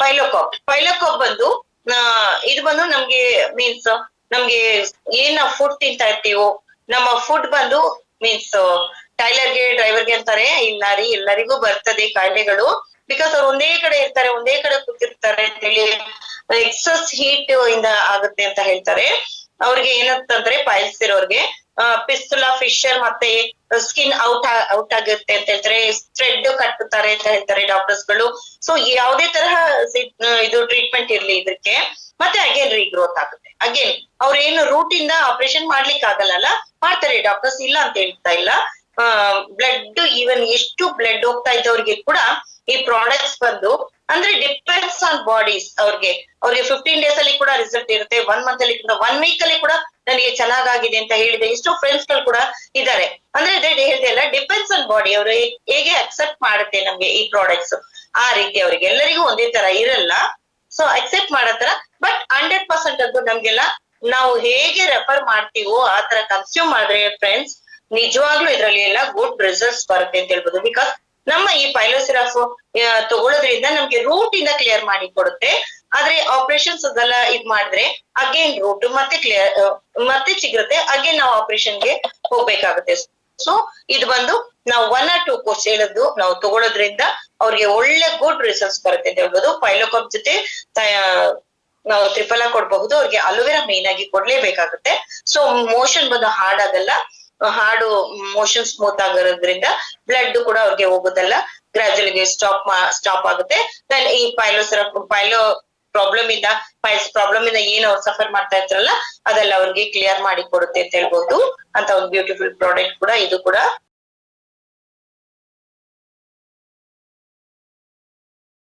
ಪೈಲೋಕಾಪ್ ಬಂದು ಇದು ಬಂದು ನಮ್ಗೆ ಮೀನ್ಸ್ ನಮ್ಗೆ ಏನ್ ನಾವು ಫುಡ್ ತಿಂತಾ ಇರ್ತೀವೋ ನಮ್ಮ ಫುಡ್ ಬಂದು ಮೀನ್ಸ್ ಟೈಲರ್ಗೆ ಡ್ರೈವರ್ಗೆ ಅಂತಾರೆ, ಇಲ್ಲ ರೀ ಎಲ್ಲರಿಗೂ ಬರ್ತದೆ ಕಾಯಿಲೆಗಳು. ಬಿಕಾಸ್ ಅವ್ರು ಒಂದೇ ಕಡೆ ಇರ್ತಾರೆ, ಒಂದೇ ಕಡೆ ಕೂತಿರ್ತಾರೆ ಅಂತ ಹೇಳಿ ಎಕ್ಸಸ್ ಹೀಟ್ ಇಂದ ಆಗುತ್ತೆ ಅಂತ ಹೇಳ್ತಾರೆ. ಅವ್ರಿಗೆ ಏನಂತಂದ್ರೆ ಪೈಲ್ಸ್ ಇರೋರ್ಗೆ ಪಿಸ್ತುಲಾ ಫಿಶರ್ ಮತ್ತೆ ಸ್ಕಿನ್ ಔಟ್ ಆಗುತ್ತೆ ಅಂತ ಹೇಳ್ತಾರೆ, ಥ್ರೆಡ್ ಕಟ್ಟುತ್ತಾರೆ ಅಂತ ಹೇಳ್ತಾರೆ ಡಾಕ್ಟರ್ಸ್ ಗಳು. ಸೊ ಯಾವುದೇ ತರಹ ಇದು ಟ್ರೀಟ್ಮೆಂಟ್ ಇರ್ಲಿ ಇದಕ್ಕೆ, ಮತ್ತೆ ಅಗೇನ್ ರೀಗ್ರೋತ್ ಆಗುತ್ತೆ. ಅಗೇನ್ ಅವ್ರ ಏನು ರೂಟ್ ಇಂದ ಆಪರೇಷನ್ ಮಾಡ್ಲಿಕ್ಕೆ ಆಗಲ್ಲ, ಮಾಡ್ತಾರೆ ಡಾಕ್ಟರ್ಸ್, ಇಲ್ಲ ಅಂತ ಹೇಳ್ತಾ ಇಲ್ಲ. ಬ್ಲಡ್ ಈವನ್ ಎಷ್ಟು ಬ್ಲಡ್ ಹೋಗ್ತಾ ಇದ್ದವ್ರಿಗೆ ಕೂಡ ಈ ಪ್ರಾಡಕ್ಟ್ಸ್ ಬಂದು ಅಂದ್ರೆ ಡಿಪೆಂಡ್ಸ್ ಆನ್ ಬಾಡೀಸ್. ಅವ್ರಿಗೆ 15 days ಅಲ್ಲಿ ಕೂಡ ರಿಸಲ್ಟ್ ಇರುತ್ತೆ, 1 month ಅಲ್ಲಿ ಕೂಡ, 1 week ಅಲ್ಲಿ ಕೂಡ ನನಗೆ ಚೆನ್ನಾಗಾಗಿದೆ ಅಂತ ಹೇಳಿದೆ ಎಷ್ಟೋ ಫ್ರೆಂಡ್ಸ್ ಗಳು ಕೂಡ ಇದ್ದಾರೆ. ಅಂದ್ರೆ ಹೇಳಿದೆ ಅಲ್ಲ, ಡಿಪೆಂಡ್ಸ್ ಆನ್ ಬಾಡಿ, ಅವ್ರು ಹೇಗೆ ಅಕ್ಸೆಪ್ಟ್ ಮಾಡುತ್ತೆ ನಮ್ಗೆ ಈ ಪ್ರಾಡಕ್ಟ್ಸ್, ಆ ರೀತಿ ಅವ್ರಿಗೆ ಎಲ್ಲರಿಗೂ ಒಂದೇ ತರ ಇರಲ್ಲ. ಸೊ ಅಕ್ಸೆಪ್ಟ್ ಮಾಡೋ ತರ, ಬಟ್ 100% ಅಂತೂ ನಮ್ಗೆಲ್ಲ ನಾವು ಹೇಗೆ ರೆಫರ್ ಮಾಡ್ತೀವೋ ಆ ತರ ಕನ್ಸ್ಯೂಮ್ ಮಾಡಿದ್ರೆ ಫ್ರೆಂಡ್ಸ್ ನಿಜವಾಗ್ಲೂ ಇದ್ರಲ್ಲಿ ಎಲ್ಲ ಗುಡ್ ರಿಸಲ್ಟ್ಸ್ ಬರುತ್ತೆ ಅಂತ ಹೇಳ್ಬೋದು. ಬಿಕಾಸ್ ನಮ್ಮ ಈ ಪೈಲೋಸಿರಾಫ್ ತಗೊಳ್ಳೋದ್ರಿಂದ ನಮ್ಗೆ ರೂಟ್ ಇಂದ ಕ್ಲಿಯರ್ ಮಾಡಿ ಕೊಡುತ್ತೆ. ಆದ್ರೆ ಆಪರೇಷನ್ಸ್ ಅದೆಲ್ಲ ಇದ್ ಮಾಡಿದ್ರೆ ಅಗೇನ್ ರೂಟ್ ಮತ್ತೆ ಕ್ಲಿಯರ್ ಮತ್ತೆ ಸಿಗುತ್ತೆ, ಅಗೇನ್ ನಾವು ಆಪರೇಷನ್ಗೆ ಹೋಗ್ಬೇಕಾಗುತ್ತೆ. ಸೊ ಇದು ಬಂದು ನಾವು 1 or 2 ಕೋರ್ಸ್ ಹೇಳೋದು ನಾವು ತಗೊಳ್ಳೋದ್ರಿಂದ ಅವ್ರಿಗೆ ಒಳ್ಳೆ ಗುಡ್ ರಿಸಲ್ಟ್ಸ್ ಬರುತ್ತೆ ಅಂತ ಹೇಳ್ಬೋದು. ಪೈಲೋಕಾಪ್ ಜೊತೆ ನಾವು ತ್ರಿಫಲಾ ಕೊಡ್ಬಹುದು. ಅವ್ರಿಗೆ ಅಲೋವೆರಾ ಮೇನ್ ಆಗಿ ಕೊಡ್ಲೇಬೇಕಾಗುತ್ತೆ. ಸೊ ಮೋಷನ್ ಬಂದು ಹಾರ್ಡ್ ಆಗಲ್ಲ, ಹಾರ್ಡ್ ಮೋಷನ್ ಸ್ಮೂತ್ ಆಗಿರೋದ್ರಿಂದ ಬ್ಲಡ್ ಕೂಡ ಅವ್ರಿಗೆ ಹೋಗೋದಲ್ಲ, ಗ್ರಾಜುಯಲಿ ಸ್ಟಾಪ್ ಆಗುತ್ತೆ. ಈ ಪೈಲೋ ಪ್ರಾಬ್ಲಮ್ ಇಂದ ಪೈಲ್ಸ್ ಪ್ರಾಬ್ಲಮ್ ಇಂದ ಏನ್ ಅವ್ರು ಸಫರ್ ಮಾಡ್ತಾ ಇದ್ರಲ್ಲ ಅದೆಲ್ಲ ಅವ್ರಿಗೆ ಕ್ಲಿಯರ್ ಮಾಡಿ ಕೊಡುತ್ತೆ ಅಂತ ಹೇಳ್ಬೋದು. ಅಂತ ಒಂದು ಬ್ಯೂಟಿಫುಲ್ ಪ್ರಾಡಕ್ಟ್ ಕೂಡ ಇದು ಕೂಡ.